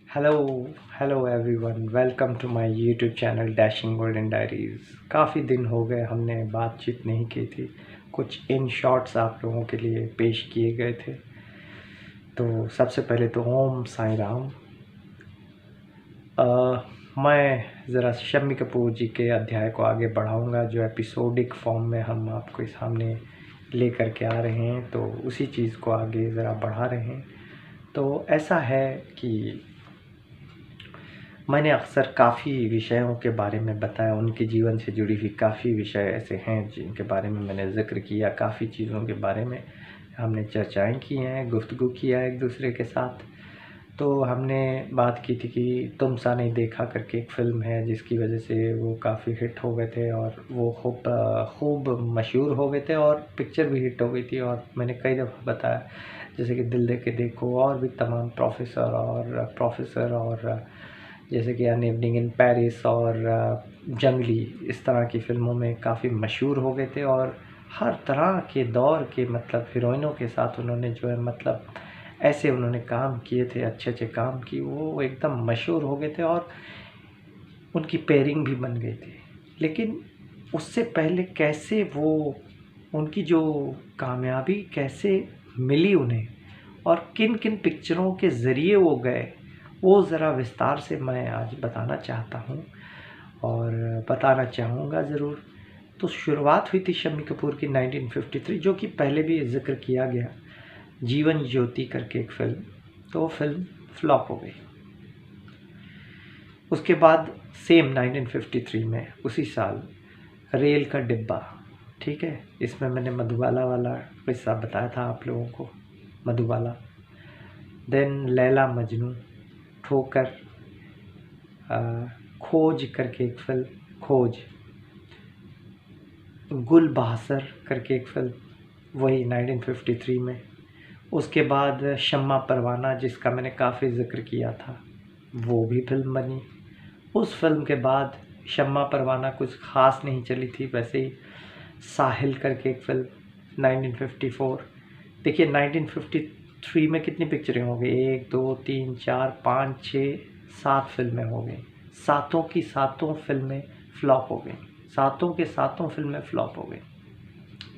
Hello hello everyone, welcome to my YouTube channel dashing golden diaries. काफ़ी दिन हो गए हमने बातचीत नहीं की थी। कुछ इन शॉर्ट्स आप लोगों के लिए पेश किए गए थे। तो सबसे पहले तो ओम साईं राम। मैं ज़रा शम्मी कपूर जी के अध्याय को आगे बढ़ाऊंगा, जो एपिसोडिक फॉर्म में हम आपके सामने लेकर के आ रहे हैं, तो उसी चीज़ को आगे ज़रा बढ़ा रहे हैं। तो ऐसा है कि मैंने अक्सर काफ़ी विषयों के बारे में बताया, उनके जीवन से जुड़ी हुई काफ़ी विषय ऐसे हैं जिनके बारे में मैंने ज़िक्र किया। काफ़ी चीज़ों के बारे में हमने चर्चाएं की हैं, गुफ्तगू किया एक दूसरे के साथ। तो हमने बात की थी कि तुम सा नहीं देखा करके एक फ़िल्म है, जिसकी वजह से वो काफ़ी हिट हो गए थे और वो खूब मशहूर हो गए थे और पिक्चर भी हिट हो गई थी। और मैंने कई दफ़ा बताया, जैसे कि दिल दे के देखो और भी तमाम प्रोफेसर और जैसे कि एन इवनिंग इन पेरिस और जंगली, इस तरह की फ़िल्मों में काफ़ी मशहूर हो गए थे। और हर तरह के दौर के हीरोइनों के साथ उन्होंने जो है ऐसे उन्होंने काम किए थे, अच्छे काम की, वो एकदम मशहूर हो गए थे और उनकी पेयरिंग भी बन गई थी। लेकिन उससे पहले कैसे वो, उनकी जो कामयाबी कैसे मिली उन्हें और किन किन पिक्चरों के ज़रिए वो गए, वो ज़रा विस्तार से मैं आज बताना चाहता हूँ और बताना चाहूँगा ज़रूर। तो शुरुआत हुई थी शम्मी कपूर की 1953, जो कि पहले भी ज़िक्र किया गया, जीवन ज्योति करके एक फ़िल्म। तो वो फ़िल्म फ्लॉप हो गई। उसके बाद सेम 1953 में, उसी साल, रेल का डिब्बा, ठीक है, इसमें मैंने मधुबाला वाला किस्सा बताया था आप लोगों को, मधुबाला। देन लैला मजनू, ठोकर, खोज करके एक फिल्म, खोज, गुल बहासर करके एक फिल्म, वही 1953 में। उसके बाद शम्मा परवाना, जिसका मैंने काफ़ी ज़िक्र किया था, वो भी फिल्म बनी। उस फिल्म के बाद शम्मा परवाना कुछ ख़ास नहीं चली थी, वैसे ही साहिल करके एक फिल्म 1954। देखिए 1953 में कितनी पिक्चरें हो गई, 1 2 3 4 5 6 7 फिल्में हो गई। सातों की सातों फिल्में फ्लॉप हो गई, सातों के सातों फिल्में फ्लॉप हो गई,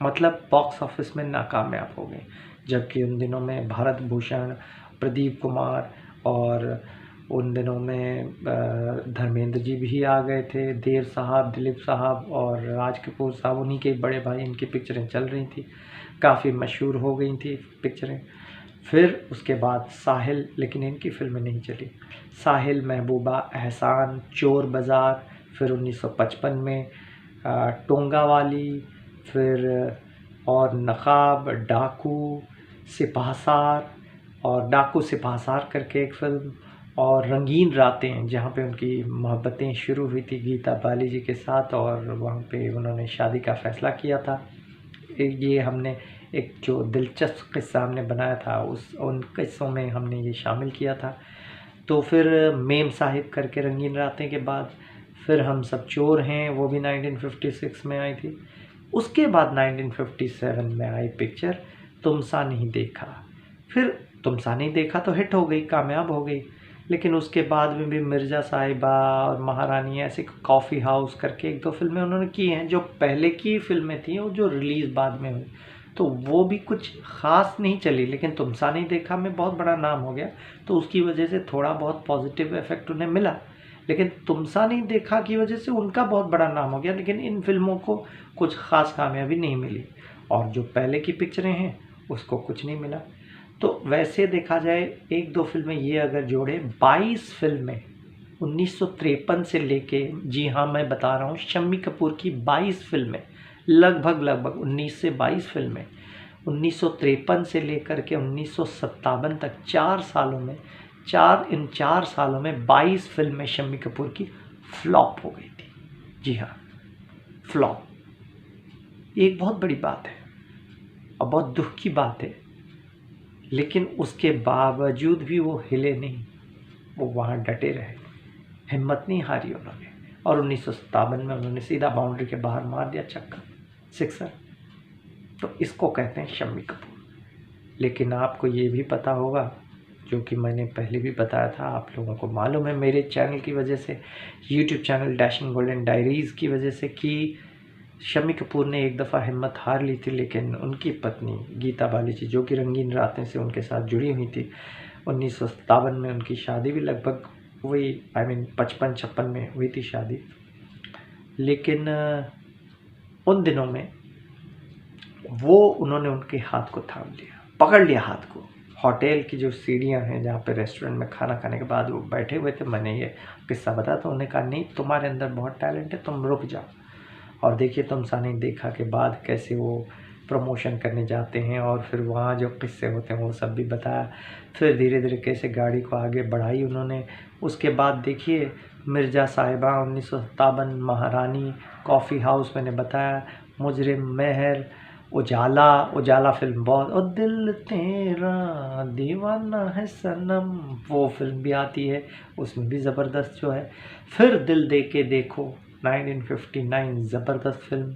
मतलब बॉक्स ऑफिस में नाकामयाब हो गई। जबकि उन दिनों में भारत भूषण, प्रदीप कुमार और उन दिनों में धर्मेंद्र जी भी आ गए थे, देव साहब, दिलीप साहब और राज कपूर साहब, उन्हीं के बड़े भाई, इनकी पिक्चरें चल रही थी, काफ़ी मशहूर हो गई थी पिक्चरें। फिर उसके बाद साहिल, लेकिन इनकी फिल्में नहीं चली। साहिल, महबूबा, एहसान, चोर बाज़ार, फिर 1955 में टोंगा वाली, फिर और नक़ाब, डाकू, सिपहसार, और डाकू सिपहसार करके एक फ़िल्म, और रंगीन रातें, जहाँ पे उनकी मोहब्बतें शुरू हुई थी गीता बाली जी के साथ और वहाँ पे उन्होंने शादी का फ़ैसला किया था। ये हमने एक जो दिलचस्प किस्सा हमने बनाया था, उन किस्सों में हमने ये शामिल किया था। तो फिर मेम साहिब करके रंगीन रातें के बाद फिर हम सब चोर हैं, वो भी 1956 में आई थी। उसके बाद 1957 में आई पिक्चर तुम सा नहीं देखा। फिर तुम सा नहीं देखा तो हिट हो गई, कामयाब हो गई। लेकिन उसके बाद में भी मिर्ज़ा साहिबा और महारानी, ऐसे कॉफ़ी हाउस करके 1 2 फिल्में उन्होंने की हैं, जो पहले की फिल्में थी और जो रिलीज़ बाद में हुई, तो वो भी कुछ ख़ास नहीं चली। लेकिन तुम सा नहीं देखा में बहुत बड़ा नाम हो गया, तो उसकी वजह से थोड़ा बहुत पॉजिटिव इफ़ेक्ट उन्हें मिला। लेकिन तुम सा नहीं देखा की वजह से उनका बहुत बड़ा नाम हो गया, लेकिन इन फिल्मों को कुछ ख़ास कामयाबी नहीं मिली और जो पहले की पिक्चरें हैं उसको कुछ नहीं मिला। तो वैसे देखा जाए 1 2 फिल्में ये अगर जोड़े, 22 फिल्में 1953 से लेके, जी हाँ मैं बता रहा हूँ, शम्मी कपूर की 22 फिल्में, लगभग 19 से 22 फिल्में 1953 से लेकर के 1957 तक, 4 सालों में, 4 सालों में 22 फिल्में शम्मी कपूर की फ्लॉप हो गई थी। जी हाँ, फ्लॉप। एक बहुत बड़ी बात है और बहुत दुख की बात है, लेकिन उसके बावजूद भी वो हिले नहीं, वो वहाँ डटे रहे, हिम्मत नहीं हारी उन्होंने। और 1957 में उन्होंने सीधा बाउंड्री के बाहर मार दिया छक्का, सिक्सर। तो इसको कहते हैं शम्मी कपूर। लेकिन आपको ये भी पता होगा, जो कि मैंने पहले भी बताया था, आप लोगों को मालूम है मेरे चैनल की वजह से, YouTube channel dashing golden diaries की वजह से, कि शम्मी कपूर ने एक दफ़ा हिम्मत हार ली थी, लेकिन उनकी पत्नी गीता बालीची, जो कि रंगीन रातें से उनके साथ जुड़ी हुई थी, 1957 में उनकी शादी भी लगभग वही 55-56 में हुई थी शादी। लेकिन उन दिनों में उन्होंने उनके हाथ को थाम लिया, पकड़ लिया हाथ को। होटल की जो सीढ़ियाँ हैं जहाँ पे रेस्टोरेंट में खाना खाने के बाद वो बैठे हुए थे, मैंने ये किस्सा बताया तो उन्होंने कहा नहीं, तुम्हारे अंदर बहुत टैलेंट है, तुम रुक जाओ। और देखिए तुमसानी देखा के बाद कैसे वो प्रमोशन करने जाते हैं और फिर वहाँ जो किस्से होते हैं वो सब भी बताया। फिर धीरे धीरे कैसे गाड़ी को आगे बढ़ाई उन्होंने। उसके बाद देखिए मिर्ज़ा साहिबा 1957, महारानी, कॉफ़ी हाउस मैंने बताया, मुजरिम, महर, उजाला फिल्म बहुत, और दिल तेरा दीवाना है सनम, वो फिल्म भी आती है, उसमें भी ज़बरदस्त जो है। फिर दिल दे के देखो 1959, ज़बरदस्त फिल्म।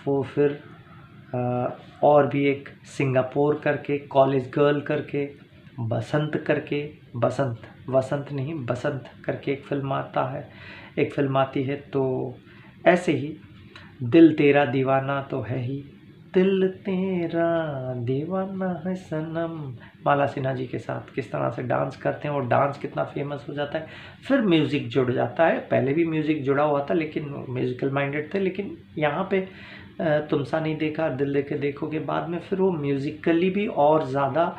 वो फिर और भी एक सिंगापुर करके, कॉलेज गर्ल करके, बसंत करके, वसंत नहीं बसंत करके एक फिल्म आती है। तो ऐसे ही दिल तेरा दीवाना तो है ही, दिल तेरा दीवाना है सनम, माला सिन्हा जी के साथ किस तरह से डांस करते हैं और डांस कितना फेमस हो जाता है। फिर म्यूज़िक जुड़ जाता है, पहले भी म्यूज़िक जुड़ा हुआ था लेकिन म्यूज़िकल माइंडेड थे, लेकिन यहाँ पे तुमसा नहीं देखा, दिल दे के देखो के बाद में फिर वो म्यूज़िकली भी और ज़्यादा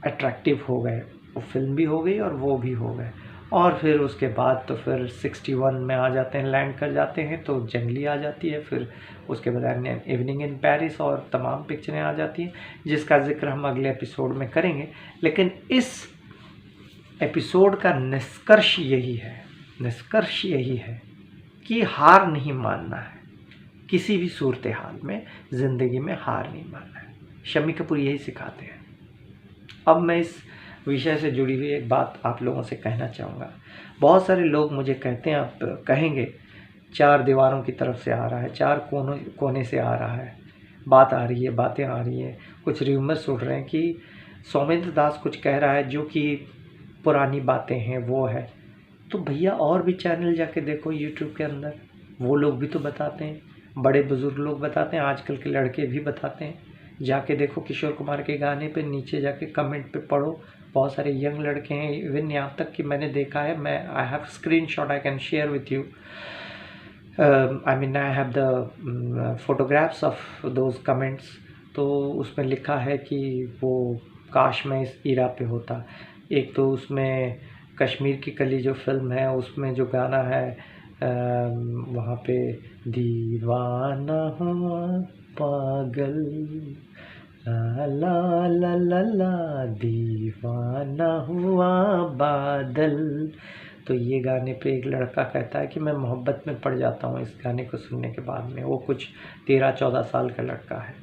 अट्रैक्टिव हो गए, वो फिल्म भी हो गई और वो भी हो गए। और फिर उसके बाद तो फिर 61 में आ जाते हैं, लैंड कर जाते हैं, तो जंगली आ जाती है। फिर उसके बाद इवनिंग इन पेरिस और तमाम पिक्चरें आ जाती हैं, जिसका जिक्र हम अगले एपिसोड में करेंगे। लेकिन इस एपिसोड का निष्कर्ष यही है कि हार नहीं मानना है, किसी भी सूरत हाल में ज़िंदगी में हार नहीं मानना है। शम्मी कपूर यही सिखाते हैं। अब मैं इस विषय से जुड़ी हुई एक बात आप लोगों से कहना चाहूँगा। बहुत सारे लोग मुझे कहते हैं, आप कहेंगे 4 दीवारों की तरफ से आ रहा है, 4 कोने से आ रहा है, बातें आ रही है, कुछ र्यूमर्स उड़ रहे हैं कि सौमेंद्र दास कुछ कह रहा है जो कि पुरानी बातें हैं वो है। तो भैया और भी चैनल जाके देखो यूट्यूब के अंदर, वो लोग भी तो बताते हैं, बड़े बुज़ुर्ग लोग बताते हैं, आजकल के लड़के भी बताते हैं। जाके देखो किशोर कुमार के गाने पे नीचे जाके कमेंट पे पढ़ो, बहुत सारे यंग लड़के हैं, इवन यहाँ तक कि मैंने देखा है, I have screenshot I can share with you, I have the photographs of those comments. तो उसमें लिखा है कि वो काश मैं इस ईरा पे होता। एक तो उसमें कश्मीर की कली जो फिल्म है उसमें जो गाना है वहाँ पे दीवाना हुआ पागल, ला ला ला ला ला दीवाना हुआ बादल। तो ये गाने पे एक लड़का कहता है कि मैं मोहब्बत में पड़ जाता हूँ इस गाने को सुनने के बाद में। वो कुछ 13-14 साल का लड़का है।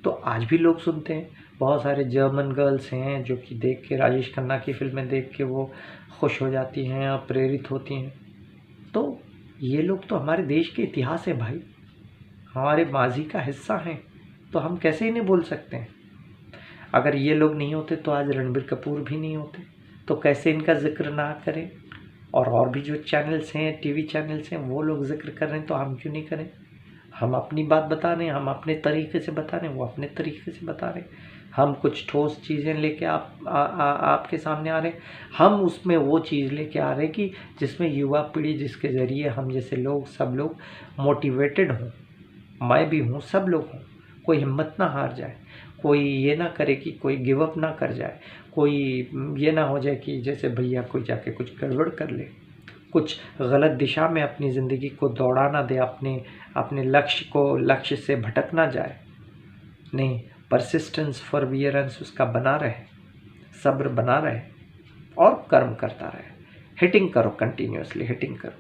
तो आज भी लोग सुनते हैं। बहुत सारे जर्मन गर्ल्स हैं जो कि देख के, राजेश खन्ना की फिल्में देख के वो खुश हो जाती हैं और प्रेरित होती हैं। तो ये लोग तो हमारे देश के इतिहास है भाई, हमारे माजी का हिस्सा हैं, तो हम कैसे इन्हें बोल सकते हैं। अगर ये लोग नहीं होते तो आज रणबीर कपूर भी नहीं होते, तो कैसे इनका जिक्र ना करें। और भी जो चैनल्स हैं, टीवी चैनल्स हैं, वो लोग जिक्र कर रहे हैं तो हम क्यों नहीं करें। हम अपनी बात बता रहे हैं, हम अपने तरीके से बता रहे हैं, वो अपने तरीके से बता रहे हैं। हम कुछ ठोस चीज़ें लेके आपके सामने आ रहे हैं, हम उसमें वो चीज़ लेके आ रहे हैं कि जिसमें युवा पीढ़ी, जिसके ज़रिए हम जैसे लोग, सब लोग मोटिवेटेड हों। मैं भी हूँ, सब लोग हों, कोई हिम्मत ना हार जाए, कोई ये ना करे कि कोई गिव अप ना कर जाए, कोई ये ना हो जाए कि जैसे भैया कोई जाके कुछ गड़बड़ कर ले, कुछ गलत दिशा में अपनी ज़िंदगी को दौड़ा ना दे, अपने लक्ष्य से भटक ना जाए। नहीं, परसिस्टेंस, परवियरेंस उसका बना रहे, सब्र बना रहे और कर्म करता रहे। हिटिंग करो, कंटिन्यूसली हिटिंग करो,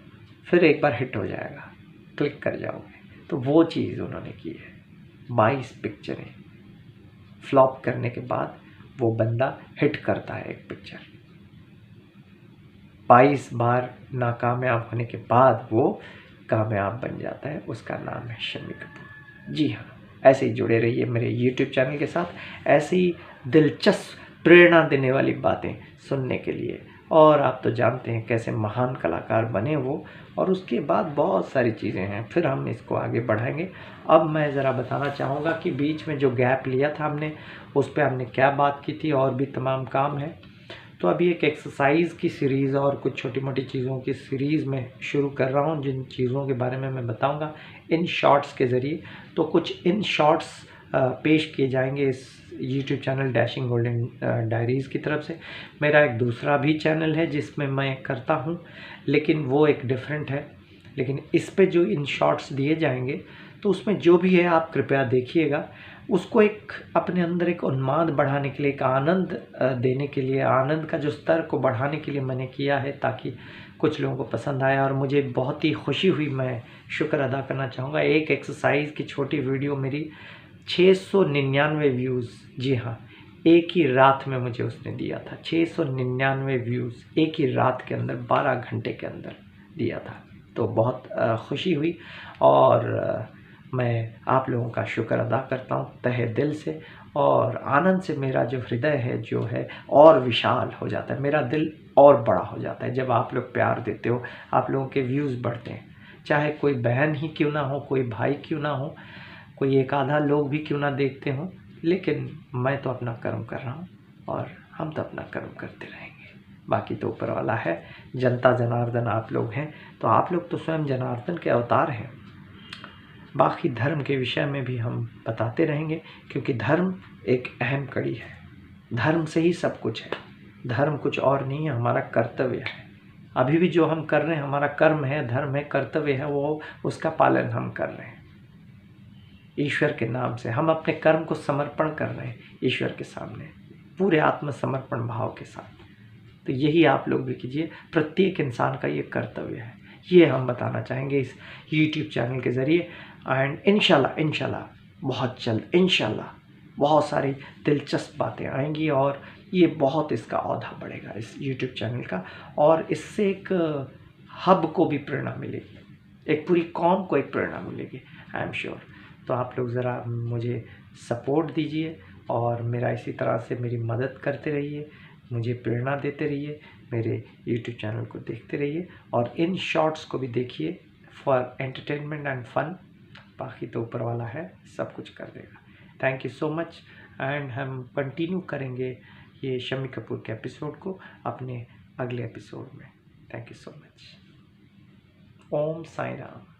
फिर एक बार हिट हो जाएगा, क्लिक कर जाओगे। तो वो चीज़ उन्होंने की है। 22 पिक्चरें फ्लॉप करने के बाद वो बंदा हिट करता है एक पिक्चर। 22 बार नाकामयाब होने के बाद वो कामयाब बन जाता है, उसका नाम है शम्मी कपूर। जी हाँ, ऐसे ही जुड़े रहिए मेरे YouTube चैनल के साथ, ऐसे ही दिलचस्प प्रेरणा देने वाली बातें सुनने के लिए। और आप तो जानते हैं कैसे महान कलाकार बने वो, और उसके बाद बहुत सारी चीज़ें हैं, फिर हम इसको आगे बढ़ाएंगे। अब मैं ज़रा बताना चाहूँगा कि बीच में जो गैप लिया था हमने, उस पर हमने क्या बात की थी, और भी तमाम काम है। तो अभी एक एक्सरसाइज की सीरीज़ और कुछ छोटी मोटी चीज़ों की सीरीज़ में शुरू कर रहा हूँ, जिन चीज़ों के बारे में मैं बताऊँगा इन शॉर्ट्स के ज़रिए। तो कुछ इन शॉर्ट्स पेश किए जाएंगे इस YouTube channel dashing golden diaries की तरफ से। मेरा एक दूसरा भी चैनल है जिसमें मैं करता हूँ, लेकिन वो एक डिफरेंट है। लेकिन इस पे जो इन शॉर्ट्स दिए जाएंगे, तो उसमें जो भी है आप कृपया देखिएगा। उसको एक अपने अंदर एक उन्माद बढ़ाने के लिए, एक आनंद देने के लिए, आनंद का जो स्तर को बढ़ाने के लिए मैंने किया है, ताकि कुछ लोगों को पसंद आया। और मुझे बहुत ही खुशी हुई, मैं शुक्र अदा करना चाहूँगा। एक एक्सरसाइज की छोटी वीडियो मेरी 699 व्यूज़, जी हाँ, एक ही रात में मुझे उसने दिया था। 699 व्यूज़ एक ही रात के अंदर, 12 घंटे के अंदर दिया था। तो बहुत खुशी हुई, और मैं आप लोगों का शुक्र अदा करता हूँ तहे दिल से। और आनंद से मेरा जो हृदय है जो है और विशाल हो जाता है, मेरा दिल और बड़ा हो जाता है जब आप लोग प्यार देते हो, आप लोगों के व्यूज़ बढ़ते हैं। चाहे कोई बहन ही क्यों ना हो, कोई भाई क्यों ना हो, कोई एक आधा लोग भी क्यों ना देखते हो, लेकिन मैं तो अपना कर्म कर रहा हूँ, और हम तो अपना कर्म करते रहेंगे। बाकी तो ऊपर वाला है। जनता जनार्दन आप लोग हैं, तो आप लोग तो स्वयं जनार्दन के अवतार हैं। बाकी धर्म के विषय में भी हम बताते रहेंगे, क्योंकि धर्म एक अहम कड़ी है। धर्म से ही सब कुछ है, धर्म कुछ और नहीं है, हमारा कर्तव्य है। अभी भी जो हम कर रहे हैं हमारा कर्म है, धर्म है, कर्तव्य है, वो उसका पालन हम कर रहे हैं ईश्वर के नाम से। हम अपने कर्म को समर्पण कर रहे हैं ईश्वर के सामने, पूरे आत्मसमर्पण भाव के साथ। तो यही आप लोग भी कीजिए, प्रत्येक इंसान का ये कर्तव्य है। ये हम बताना चाहेंगे इस YouTube चैनल के ज़रिए। एंड इंशाल्लाह बहुत जल्द इंशाल्लाह बहुत सारी दिलचस्प बातें आएंगी, और ये बहुत इसका औधा बढ़ेगा इस YouTube चैनल का, और इससे एक हब को भी प्रेरणा मिलेगी, एक पूरी कौम को एक प्रेरणा मिलेगी, आई एम श्योर। तो आप लोग ज़रा मुझे सपोर्ट दीजिए, और मेरा इसी तरह से मेरी मदद करते रहिए, मुझे प्रेरणा देते रहिए, मेरे YouTube चैनल को देखते रहिए, और इन शॉर्ट्स को भी देखिए फॉर एंटरटेनमेंट एंड फन। बाकी तो ऊपर वाला है, सब कुछ कर देगा। Thank you so much. And हम कंटिन्यू करेंगे ये शम्मी कपूर के एपिसोड को अपने अगले एपिसोड में। Thank you so much. Om Sai Ram.